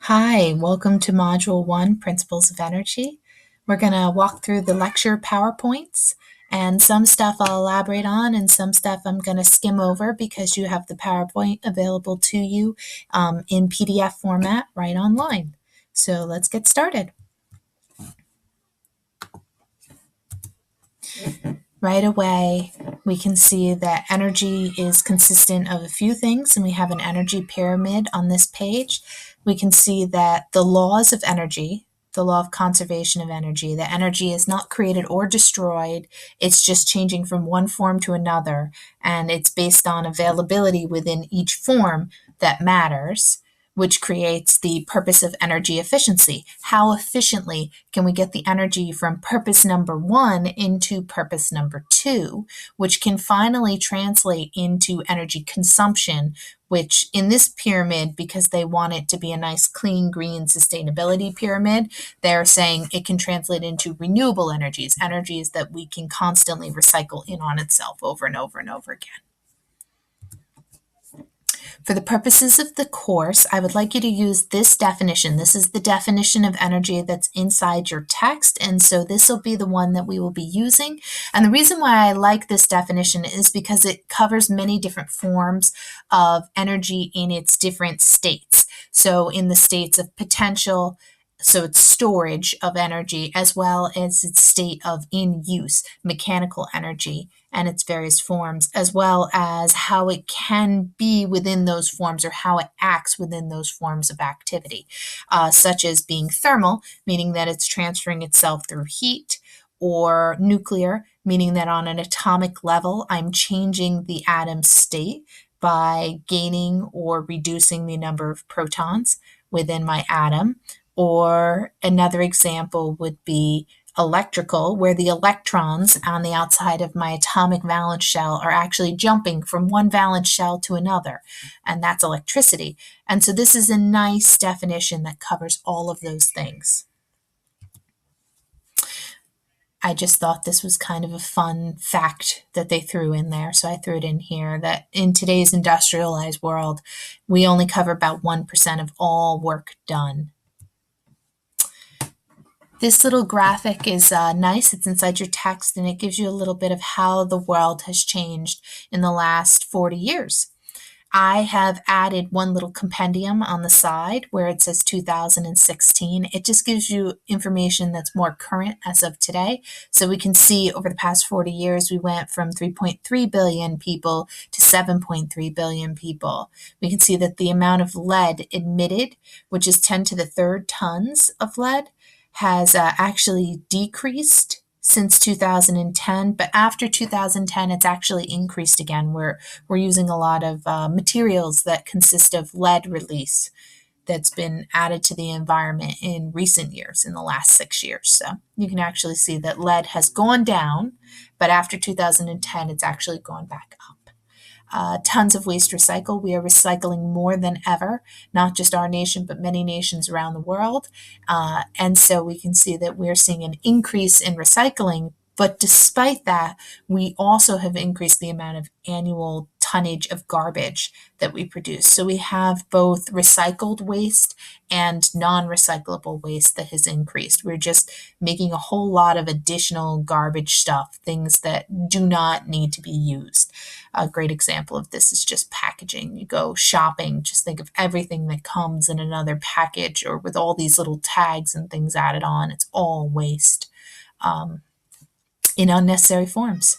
Hi, welcome to Module 1, Principles of Energy. We're going to walk through the lecture PowerPoints, and some stuff I'll elaborate on and some stuff I'm going to skim over because you have the PowerPoint available to you in PDF format right online. So let's get started. Right away, we can see that energy is consistent of a few things, and we have an energy pyramid on this page. We can see that the laws of energy, the law of conservation of energy, that energy is not created or destroyed, it's just changing from one form to another, and it's based on availability within each form that matters, which creates the purpose of energy efficiency. How efficiently can we get the energy from purpose number 1 into purpose number 2, which can finally translate into energy consumption, which in this pyramid, because they want it to be a nice, clean, green sustainability pyramid, they're saying it can translate into renewable energies, energies that we can constantly recycle in on itself over and over and over again. For the purposes of the course, I would like you to use this definition. This is the definition of energy that's inside your text, and so this will be the one that we will be using. And the reason why I like this definition is because it covers many different forms of energy in its different states. So in the states of potential, so it's storage of energy, as well as its state of in use, mechanical energy, and its various forms, as well as how it can be within those forms or how it acts within those forms of activity, such as being thermal, meaning that it's transferring itself through heat, or nuclear, meaning that on an atomic level, I'm changing the atom's state by gaining or reducing the number of protons within my atom. Or another example would be electrical, where the electrons on the outside of my atomic valence shell are actually jumping from one valence shell to another, and that's electricity. And so this is a nice definition that covers all of those things. I just thought this was kind of a fun fact that they threw in there, so I threw it in here, that in today's industrialized world, we only cover about 1% of all work done. This little graphic is nice. It's inside your text, and it gives you a little bit of how the world has changed in the last 40 years. I have added one little compendium on the side where it says 2016. It just gives you information that's more current as of today. So we can see over the past 40 years, we went from 3.3 billion people to 7.3 billion people. We can see that the amount of lead emitted, which is 10 to the third tons of lead, has actually decreased since 2010, but after 2010, it's actually increased again. We're using a lot of materials that consist of lead release that's been added to the environment in recent years, in the last 6 years. So you can actually see that lead has gone down, but after 2010, it's actually gone back up. Tons of waste recycled. We are recycling more than ever, not just our nation, but many nations around the world. And so we can see that we're seeing an increase in recycling, but despite that, we also have increased the amount of annual tonnage of garbage that we produce. So we have both recycled waste and non-recyclable waste that has increased. We're just making a whole lot of additional garbage stuff, things that do not need to be used. A great example of this is just packaging. You go shopping, just think of everything that comes in another package or with all these little tags and things added on. It's all waste in unnecessary forms.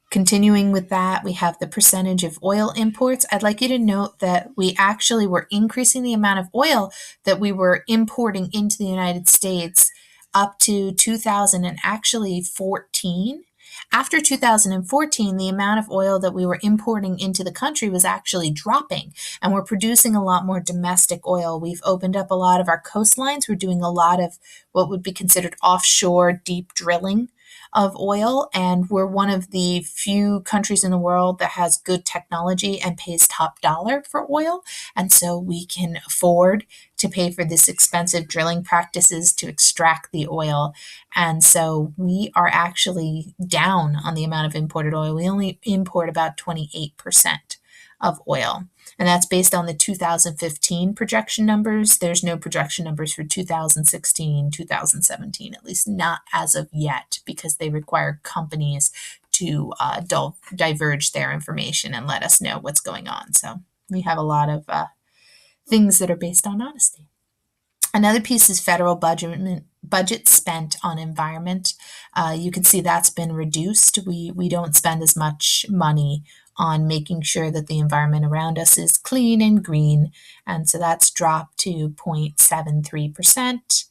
Continuing with that, we have the percentage of oil imports. I'd like you to note that we actually were increasing the amount of oil that we were importing into the United States up to 2014. After 2014, the amount of oil that we were importing into the country was actually dropping, and we're producing a lot more domestic oil. We've opened up a lot of our coastlines. We're doing a lot of what would be considered offshore deep drilling of oil, and we're one of the few countries in the world that has good technology and pays top dollar for oil, and so we can afford to pay for this expensive drilling practices to extract the oil. And so we are actually down on the amount of imported oil. We only import about 28% of oil. And that's based on the 2015 projection numbers. There's no projection numbers for 2016, 2017, at least not as of yet, because they require companies to diverge their information and let us know what's going on. So we have a lot of things that are based on honesty. Another piece is federal budget spent on environment. You can see that's been reduced. We don't spend as much money on making sure that the environment around us is clean and green, and so that's dropped to 0.73%.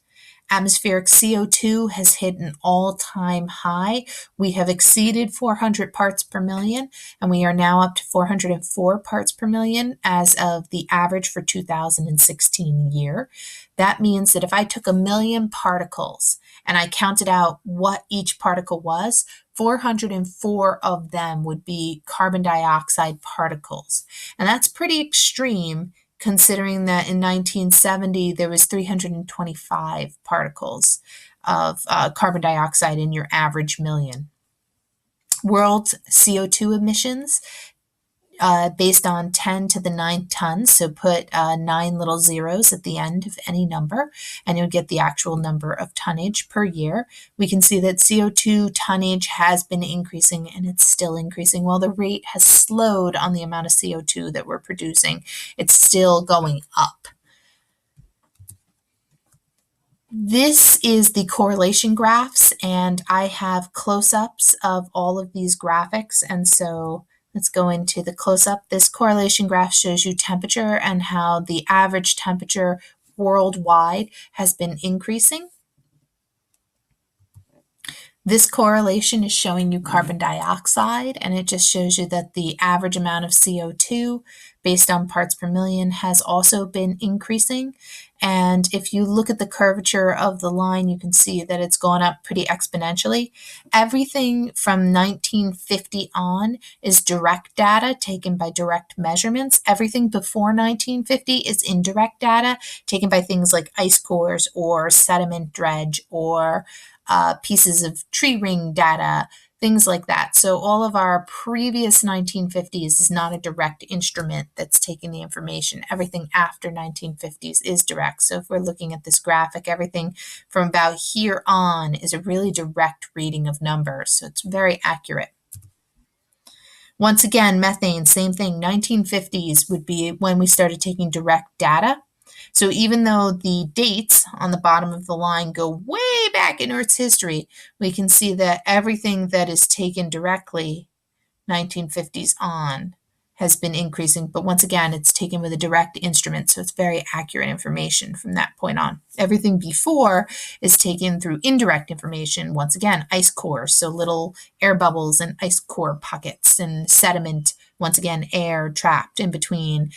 Atmospheric CO2 has hit an all-time high. We have exceeded 400 parts per million, and we are now up to 404 parts per million as of the average for 2016 year. That means that if I took 1,000,000 particles and I counted out what each particle was, 404 of them would be carbon dioxide particles. And that's pretty extreme, considering that in 1970 there was 325 particles of carbon dioxide in your average million. World CO2 emissions based on 10 to the 9th tons, so put 9 little zeros at the end of any number, and you'll get the actual number of tonnage per year. We can see that CO2 tonnage has been increasing, and it's still increasing. While the rate has slowed on the amount of CO2 that we're producing, it's still going up. This is the correlation graphs, and I have close-ups of all of these graphics, and so let's go into the close-up. This correlation graph shows you temperature and how the average temperature worldwide has been increasing. This correlation is showing you carbon dioxide, and it just shows you that the average amount of CO2 based on parts per million has also been increasing. And if you look at the curvature of the line, you can see that it's gone up pretty exponentially. Everything from 1950 on is direct data taken by direct measurements. Everything before 1950 is indirect data taken by things like ice cores or sediment dredge or pieces of tree ring data, things like that. So all of our previous 1950s is not a direct instrument that's taking the information. Everything after 1950s is direct. So if we're looking at this graphic, everything from about here on is a really direct reading of numbers. So it's very accurate. Once again, methane, same thing. 1950s would be when we started taking direct data. So even though the dates on the bottom of the line go way back in Earth's history, we can see that everything that is taken directly 1950s on has been increasing. But once again, it's taken with a direct instrument, so it's very accurate information from that point on. Everything before is taken through indirect information. Once again, ice cores, so little air bubbles and ice core pockets, and sediment, once again, air trapped in between,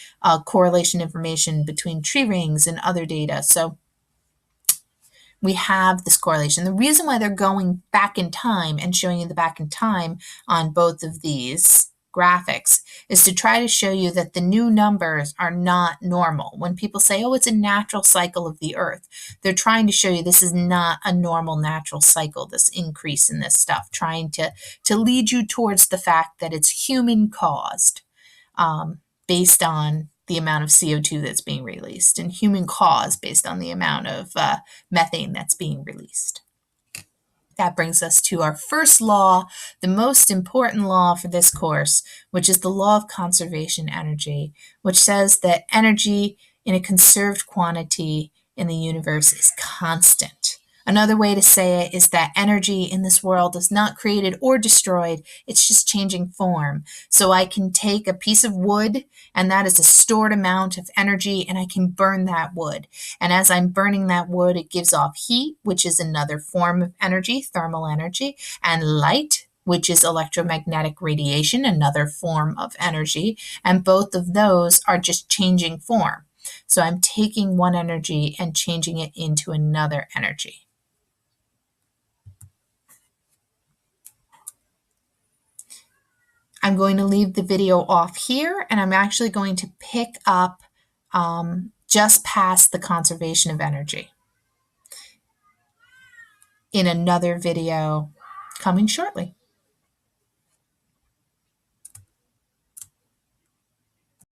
correlation information between tree rings and other data. So we have this correlation. The reason why they're going back in time and showing you the back in time on both of these graphics is to try to show you that the new numbers are not normal. When people say, oh, it's a natural cycle of the Earth, they're trying to show you this is not a normal natural cycle, this increase in this stuff, trying to lead you towards the fact that it's human caused based on the amount of CO2 that's being released, and human caused based on the amount of methane that's being released. That brings us to our first law, the most important law for this course, which is the law of conservation energy, which says that energy in a conserved quantity in the universe is constant. Another way to say it is that energy in this world is not created or destroyed, it's just changing form. So I can take a piece of wood, and that is a stored amount of energy, and I can burn that wood. And as I'm burning that wood, it gives off heat, which is another form of energy, thermal energy, and light, which is electromagnetic radiation, another form of energy. And both of those are just changing form. So I'm taking one energy and changing it into another energy. I'm going to leave the video off here, and I'm actually going to pick up just past the conservation of energy in another video coming shortly.